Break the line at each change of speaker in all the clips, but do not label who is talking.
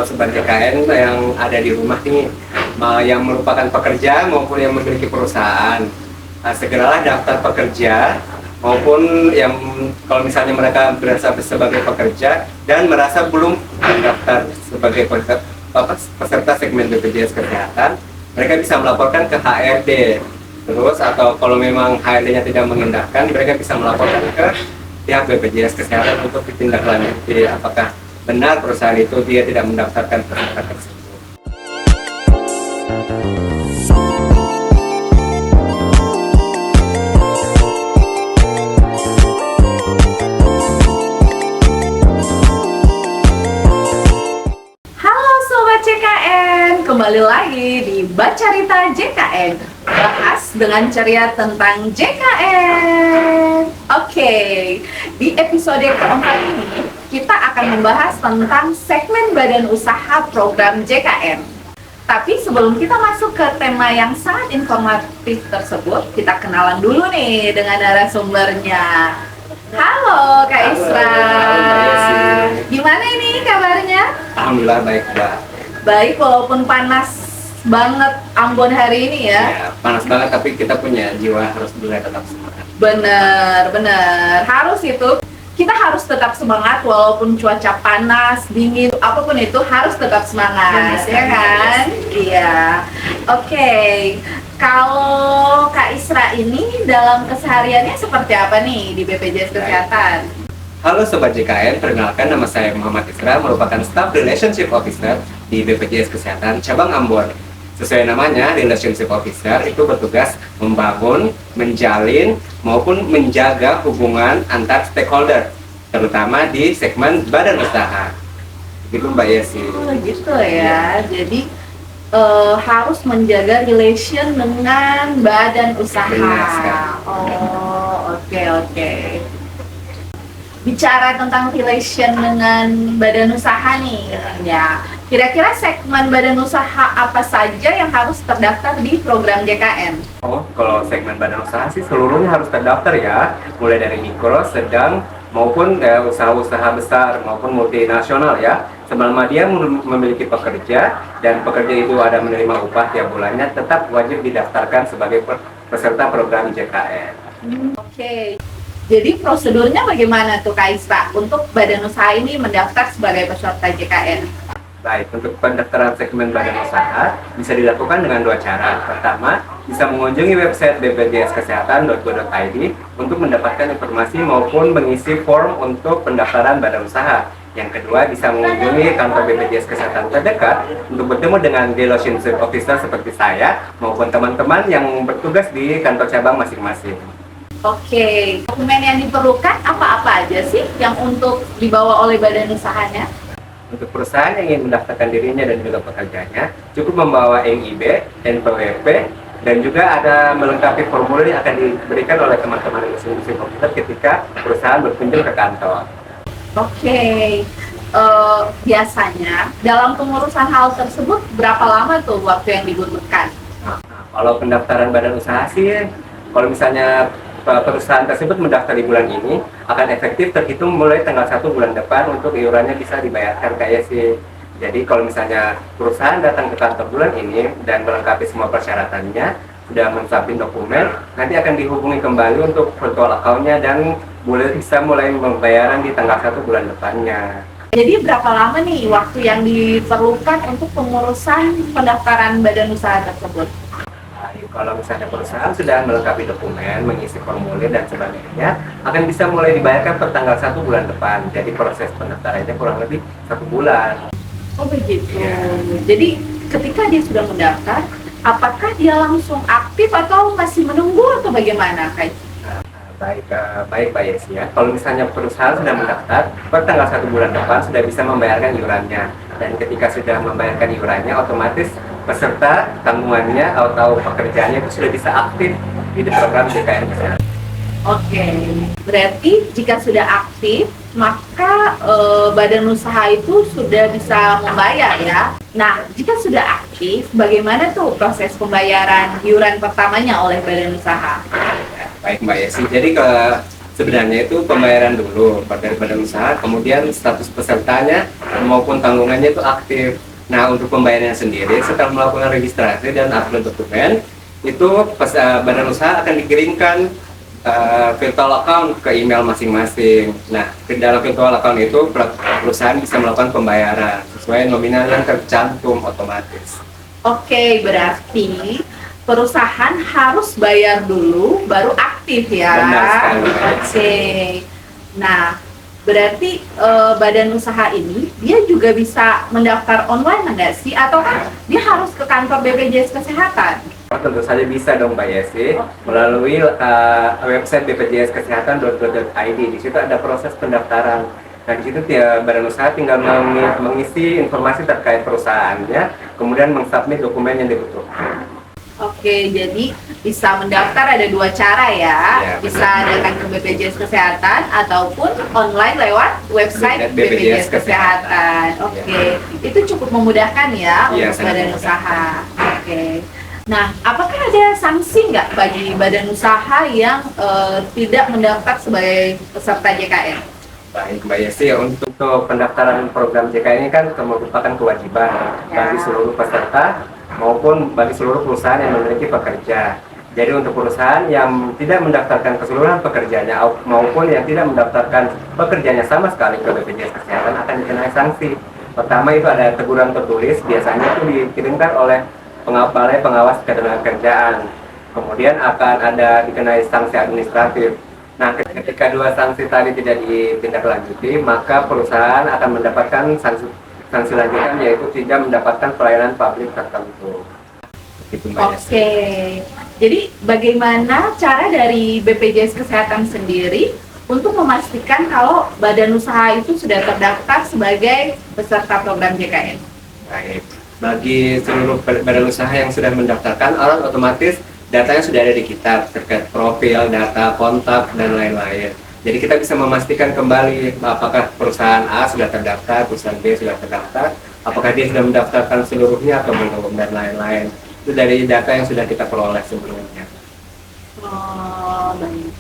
atau Sobat JKN yang ada di rumah nih, yang merupakan pekerja maupun yang memiliki perusahaan, segeralah daftar pekerja, maupun yang kalau misalnya mereka berasa sebagai pekerja dan merasa belum terdaftar sebagai peserta segmen BPJS Kesehatan, mereka bisa melaporkan ke HRD. Terus atau kalau memang HRD-nya tidak mengindahkan, mereka bisa melaporkan ke pihak BPJS Kesehatan untuk ditindaklanjuti apakah benar perusahaan itu dia tidak mendaftarkan peserta tersebut.
Halo Sobat JKN, kembali lagi di Bacarita JKN, bahas dengan ceria tentang JKN. Oke, di episode keempat ini kita akan membahas tentang segmen badan usaha program JKN. Tapi sebelum kita masuk ke tema yang sangat informatif tersebut, kita kenalan dulu nih dengan narasumbernya. Halo Kak Isra, gimana ini kabarnya?
Alhamdulillah baik, Mbak.
Baik, walaupun panas banget Ambon hari ini ya.
Ya, panas banget tapi kita punya jiwa harus tetap semangat.
Bener, harus itu. Kita harus tetap semangat walaupun cuaca panas, dingin, apapun itu harus tetap semangat, ya kan? Iya. Oke, kalau Kak Isra ini dalam kesehariannya seperti apa nih di BPJS Kesehatan?
Halo Sobat JKN, perkenalkan nama saya Muhammad Isra, merupakan Staff Relationship Officer di BPJS Kesehatan Cabang Ambon. Sesuai namanya, Relationship Officer itu bertugas membangun, menjalin, maupun menjaga hubungan antar stakeholder, terutama di segmen badan usaha. Gitu Mbak Yesi.
Oh gitu ya, jadi harus menjaga relation dengan badan usaha.
Benar sekali.
Oh, oke. Bicara tentang relation dengan badan usaha nih, ya. Kira-kira segmen badan usaha apa saja yang harus terdaftar di program JKN?
Oh, kalau segmen badan usaha sih seluruhnya harus terdaftar ya, mulai dari mikro, sedang, maupun usaha-usaha besar maupun multinasional ya. Selama dia memiliki pekerja dan pekerja itu ada menerima upah tiap bulannya, tetap wajib didaftarkan sebagai peserta program JKN.
Oke. Jadi prosedurnya bagaimana tuh Kak Isra untuk badan usaha ini mendaftar sebagai peserta JKN?
Baik, untuk pendaftaran segmen badan usaha bisa dilakukan dengan dua cara. Pertama, bisa mengunjungi website bpjskesehatan.go.id untuk mendapatkan informasi maupun mengisi form untuk pendaftaran badan usaha. Yang kedua, bisa mengunjungi kantor BPJS Kesehatan terdekat untuk bertemu dengan Relationship Officer seperti saya maupun teman-teman yang bertugas di kantor cabang masing-masing.
Oke, dokumen yang diperlukan apa-apa aja sih yang untuk dibawa oleh badan usahanya?
Untuk perusahaan yang ingin mendaftarkan dirinya dan juga pekerjanya, cukup membawa NIB, NPWP, dan juga ada melengkapi formulir yang akan diberikan oleh teman-teman Relationship Officer ketika perusahaan berkunjung ke kantor.
Oke, biasanya dalam pengurusan hal tersebut berapa lama tuh waktu yang dibutuhkan?
Nah, kalau pendaftaran badan usaha sih, kalau misalnya perusahaan tersebut mendaftar di bulan ini, akan efektif terhitung mulai tanggal 1 bulan depan untuk iurannya bisa dibayarkan kayak sih. Jadi kalau misalnya perusahaan datang ke kantor bulan ini dan melengkapi semua persyaratannya, sudah mencapai dokumen, nanti akan dihubungi kembali untuk virtual account-nya dan bisa mulai pembayaran di tanggal 1 bulan depannya.
Jadi berapa lama nih waktu yang diperlukan untuk pengurusan pendaftaran badan usaha tersebut?
Kalau misalnya perusahaan sudah melengkapi dokumen, mengisi formulir dan sebagainya, akan bisa mulai dibayarkan per tanggal 1 bulan depan. Jadi proses pendaftarannya kurang lebih 1 bulan.
Oh begitu. Jadi ketika dia sudah mendaftar, apakah dia langsung aktif atau masih menunggu atau bagaimana, Kak?
Baik Mbak Yesi ya. Kalau misalnya perusahaan sudah mendaftar, per tanggal 1 bulan depan sudah bisa membayarkan iurannya. Dan ketika sudah membayarkan iurannya, otomatis peserta tanggungannya atau pekerjaannya itu sudah bisa aktif di program JKN Kesehatan.
Oke, berarti jika sudah aktif, maka badan usaha itu sudah bisa membayar ya. Nah, jika sudah aktif, bagaimana tuh proses pembayaran iuran pertamanya oleh badan usaha?
Baik Mbak Yesi, jadi sebenarnya itu pembayaran dulu dari badan usaha, kemudian status pesertanya maupun tanggungannya itu aktif. Nah, untuk pembayarannya sendiri setelah melakukan registrasi dan upload dokumen, itu badan usaha akan dikirimkan virtual account ke email masing-masing. Nah, ke dalam virtual account itu perusahaan bisa melakukan pembayaran sesuai nominal yang tercantum otomatis.
Oke, berarti perusahaan harus bayar dulu baru aktif ya.
Benar sekali.
Oke. Nah, berarti badan usaha ini dia juga bisa mendaftar online nggak sih? Atau kan dia harus ke kantor BPJS Kesehatan?
Tentu saja bisa dong Mbak Yesi, melalui website bpjskesehatan.go.id. Di situ ada proses pendaftaran. Nah, di situ badan usaha tinggal mengisi informasi terkait perusahaannya, kemudian mengsubmit dokumen yang dibutuhkan.
Oke, jadi bisa mendaftar ada dua cara ya.
Ya,
Bisa datang ke BPJS Kesehatan ataupun online lewat website BPJS Kesehatan. Oke, itu cukup memudahkan ya
Ya,
untuk
sangat
badan
mudah.
usaha. Oke. Nah, apakah ada sanksi nggak bagi badan usaha yang tidak mendaftar sebagai peserta JKN?
Baik Mbak Yesi, untuk pendaftaran program JKN ini kan merupakan kewajiban bagi seluruh peserta maupun bagi seluruh perusahaan yang memiliki pekerja. Jadi untuk perusahaan yang tidak mendaftarkan keseluruhan pekerjanya maupun yang tidak mendaftarkan pekerjanya sama sekali ke BPJS Kesehatan akan dikenai sanksi. Pertama itu ada teguran tertulis, biasanya itu dikirimkan oleh Balai Pengawas Ketenagakerjaan. Kemudian akan ada dikenai sanksi administratif. Nah, ketika dua sanksi tadi tidak ditindaklanjuti, maka perusahaan akan mendapatkan sanksi lanjutan, yaitu tidak mendapatkan pelayanan publik tertentu. Gitu, Mbak Yesi.
Oke, jadi bagaimana cara dari BPJS Kesehatan sendiri untuk memastikan kalau badan usaha itu sudah terdaftar sebagai peserta program JKN?
Baik, bagi seluruh badan usaha yang sudah mendaftarkan, orang otomatis datanya sudah ada di kita terkait profil, data, kontak, dan lain-lain. Jadi kita bisa memastikan kembali apakah perusahaan A sudah terdaftar, perusahaan B sudah terdaftar, apakah dia sudah mendaftarkan seluruhnya atau belum, dan lain-lain. Itu dari data yang sudah kita peroleh sebelumnya.
Oh, baik.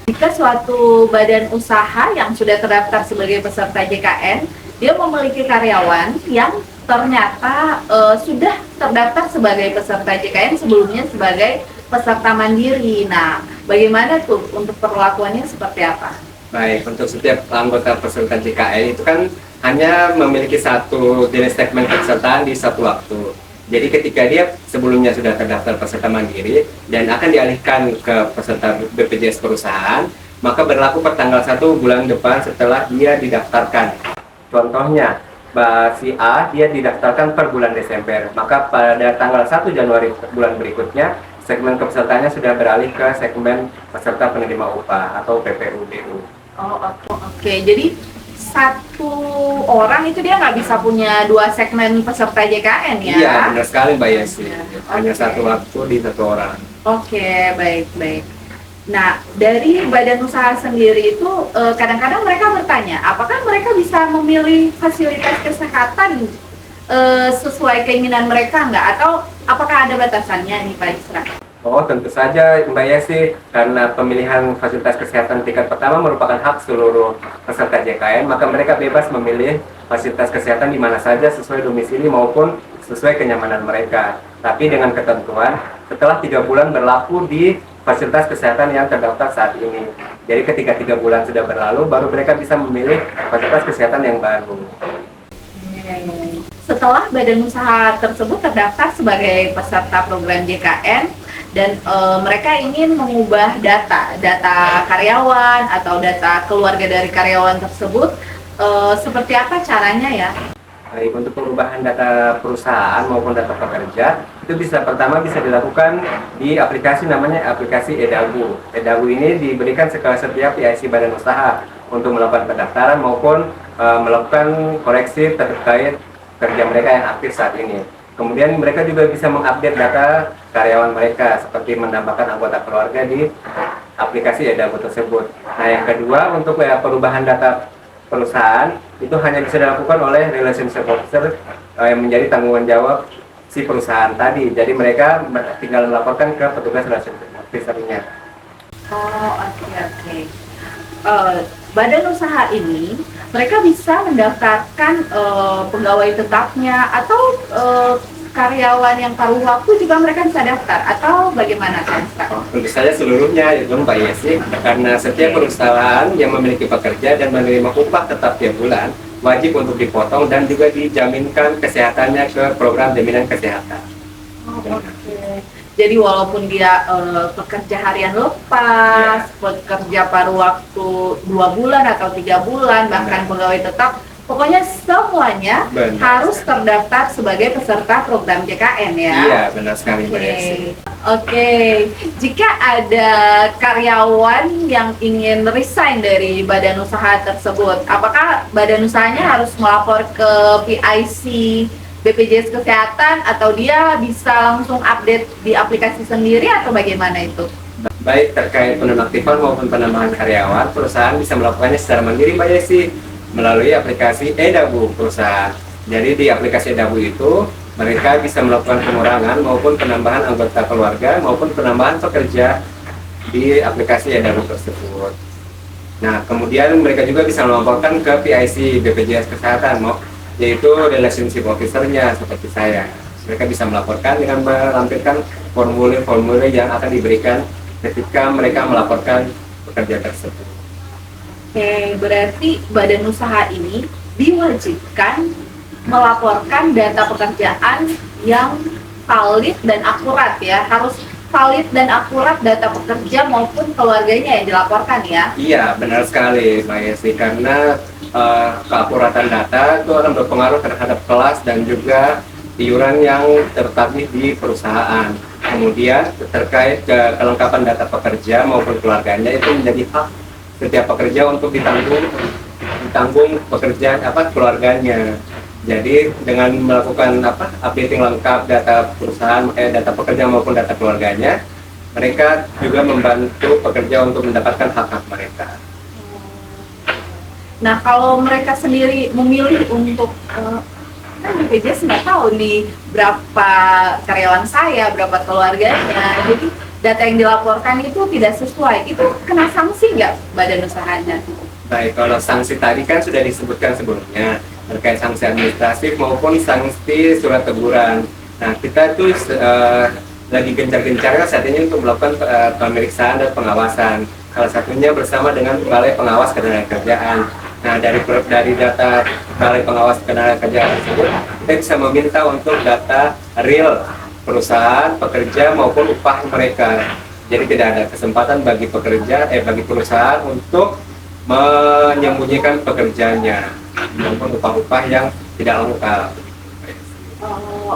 Jika suatu badan usaha yang sudah terdaftar sebagai peserta JKN, dia memiliki karyawan yang ternyata sudah terdaftar sebagai peserta JKN sebelumnya sebagai peserta mandiri. Nah, bagaimana tuh untuk perlakuannya seperti apa?
Baik, untuk setiap anggota peserta JKN itu kan hanya memiliki satu jenis segmen kepesertaan di satu waktu. Jadi ketika dia sebelumnya sudah terdaftar peserta mandiri dan akan dialihkan ke peserta BPJS perusahaan, maka berlaku per tanggal 1 bulan depan setelah dia didaftarkan. Contohnya, si A dia didaftarkan per bulan Desember, maka pada tanggal 1 Januari bulan berikutnya, segmen kepesertaannya sudah beralih ke segmen peserta penerima upah atau PPUDU.
Oh, oke. Jadi satu orang itu dia nggak bisa punya dua segmen peserta JKN ya?
Iya, benar sekali Mbak Yesi. Hanya
Oke.
satu waktu di satu orang.
Oke, baik. Nah, dari badan usaha sendiri itu kadang-kadang mereka bertanya, apakah mereka bisa memilih fasilitas kesehatan sesuai keinginan mereka nggak? Atau apakah ada batasannya nih Pak Isra?
Oh, tentu saja Mbak Yesi, karena pemilihan fasilitas kesehatan tingkat pertama merupakan hak seluruh peserta JKN, maka mereka bebas memilih fasilitas kesehatan di mana saja sesuai domisili maupun sesuai kenyamanan mereka. Tapi dengan ketentuan, setelah 3 bulan berlaku di fasilitas kesehatan yang terdaftar saat ini. Jadi ketika 3 bulan sudah berlalu, baru mereka bisa memilih fasilitas kesehatan yang baru.
Setelah badan usaha tersebut terdaftar sebagai peserta program JKN, dan mereka ingin mengubah data karyawan atau data keluarga dari karyawan tersebut, seperti apa caranya ya?
Baik, untuk perubahan data perusahaan maupun data pekerja, itu pertama bisa dilakukan di aplikasi namanya aplikasi Edagu. Edagu ini diberikan setiap PIC badan usaha untuk melakukan pendaftaran maupun melakukan koreksi terkait kerja mereka yang aktif saat ini. Kemudian mereka juga bisa mengupdate data karyawan mereka seperti menambahkan anggota keluarga di aplikasi Edagu tersebut. Nah, yang kedua untuk perubahan data perusahaan itu hanya bisa dilakukan oleh relationship officer yang menjadi tanggungan jawab si perusahaan tadi. Jadi mereka tinggal melaporkan ke petugas relationship officer-nya.
Oh, oke. badan usaha ini mereka bisa mendaftarkan pegawai tetapnya atau karyawan yang paruh waktu juga mereka bisa daftar atau bagaimana kan?
Tentu saja seluruhnya itu Mbak Yesi, karena setiap perusahaan yang memiliki pekerja dan menerima upah tetap tiap bulan wajib untuk dipotong dan juga dijaminkan kesehatannya ke program jaminan kesehatan.
Oke. Jadi walaupun dia pekerja harian lepas, pekerja paruh waktu 2 bulan atau 3 bulan, bahkan pegawai tetap, pokoknya semuanya
Benar.
harus terdaftar sebagai peserta program JKN ya.
Iya, benar sekali Mbak Yesi.
Oke, jika ada karyawan yang ingin resign dari badan usaha tersebut, apakah badan usahanya harus melapor ke PIC BPJS Kesehatan atau dia bisa langsung update di aplikasi sendiri atau bagaimana itu?
Baik terkait penonaktifan maupun penambahan karyawan, perusahaan bisa melakukannya secara mandiri Mbak Yesi melalui aplikasi eDabu perusahaan. Jadi di aplikasi eDabu itu mereka bisa melakukan pengurangan maupun penambahan anggota keluarga maupun penambahan pekerja di aplikasi eDabu tersebut. Nah, kemudian mereka juga bisa melaporkan ke PIC BPJS Kesehatan, yaitu relationship officer-nya seperti saya. Mereka bisa melaporkan dengan melampirkan formulir-formulir yang akan diberikan ketika mereka melaporkan pekerja tersebut.
Oke, berarti badan usaha ini diwajibkan melaporkan data pekerjaan yang valid dan akurat ya. Harus valid dan akurat data pekerja maupun keluarganya yang dilaporkan ya.
Iya, benar sekali Mbak Yesi, karena keakuratan data itu akan berpengaruh terhadap kelas dan juga iuran yang tertagih di perusahaan. Kemudian terkait kelengkapan data pekerja maupun keluarganya itu menjadi hak setiap pekerja untuk ditanggung pekerjaan keluarganya. Jadi dengan melakukan updating lengkap data perusahaan, data pekerja maupun data keluarganya, mereka juga membantu pekerja untuk mendapatkan hak-hak mereka.
Nah, kalau mereka sendiri memilih untuk kan BPJS nggak tahu nih berapa karyawan saya, berapa keluarganya, jadi data yang dilaporkan itu tidak sesuai, itu kena sanksi nggak badan usahanya?
Baik, kalau sanksi tadi kan sudah disebutkan sebelumnya terkait sanksi administratif maupun sanksi surat teguran. Nah, kita tuh lagi gencar-gencarnya saat ini untuk melakukan pemeriksaan dan pengawasan. Salah satunya bersama dengan Balai Pengawas Ketenagakerjaan. Nah, dari data Balai Pengawas Ketenagakerjaan tersebut, kita bisa meminta untuk data real perusahaan, pekerja maupun upah mereka. Jadi tidak ada kesempatan bagi perusahaan untuk menyembunyikan pekerjanya maupun upah-upah yang tidak lengkap.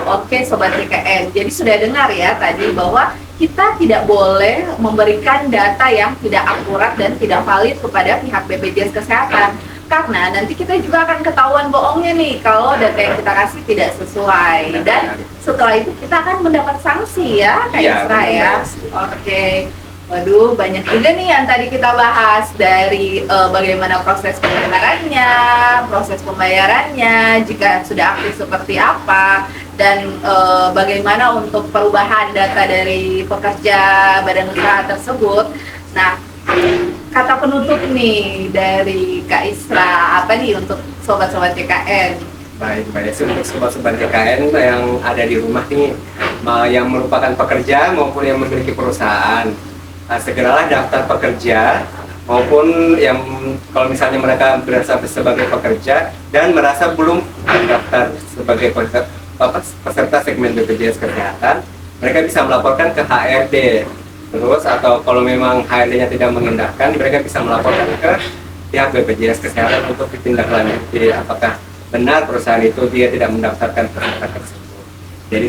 Oke, Sobat JKN. Jadi sudah dengar ya tadi bahwa kita tidak boleh memberikan data yang tidak akurat dan tidak valid kepada pihak BPJS Kesehatan. Karena nanti kita juga akan ketahuan bohongnya nih kalau data yang kita kasih tidak sesuai. Dan setelah itu kita akan mendapat sanksi ya, Kak Isra ya. Oke. Waduh, banyak juga nih yang tadi kita bahas dari bagaimana proses pendaftarannya, proses pembayarannya, jika sudah aktif seperti apa, dan bagaimana untuk perubahan data dari pekerja badan usaha tersebut. Nah, kata penutup nih dari Kak Isra, apa nih untuk sobat-sobat JKN?
Baik, untuk sobat-sobat JKN yang ada di rumah nih, yang merupakan pekerja maupun yang memiliki perusahaan, segeralah daftar pekerja maupun yang kalau misalnya mereka berasa sebagai pekerja dan merasa belum terdaftar sebagai peserta segmen BPJS Kesehatan, mereka bisa melaporkan ke HRD. Terus atau kalau memang HRD-nya tidak mengindahkan, mereka bisa melaporkan ke pihak BPJS Kesehatan untuk ditindaklanjuti apakah benar perusahaan itu dia tidak mendaftarkan peserta tersebut. Jadi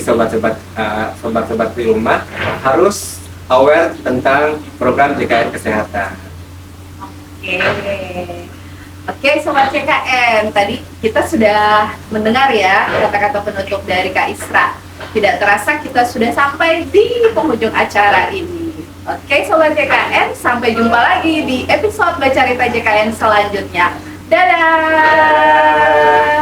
sobat-sobat di rumah harus aware tentang program JKN Kesehatan.
Oke, Sobat JKN, tadi kita sudah mendengar ya kata-kata penutup dari Kak Isra. Tidak terasa kita sudah sampai di penghujung acara ini. Oke, Sobat JKN, sampai jumpa lagi di episode Bacarita JKN selanjutnya. Dadah!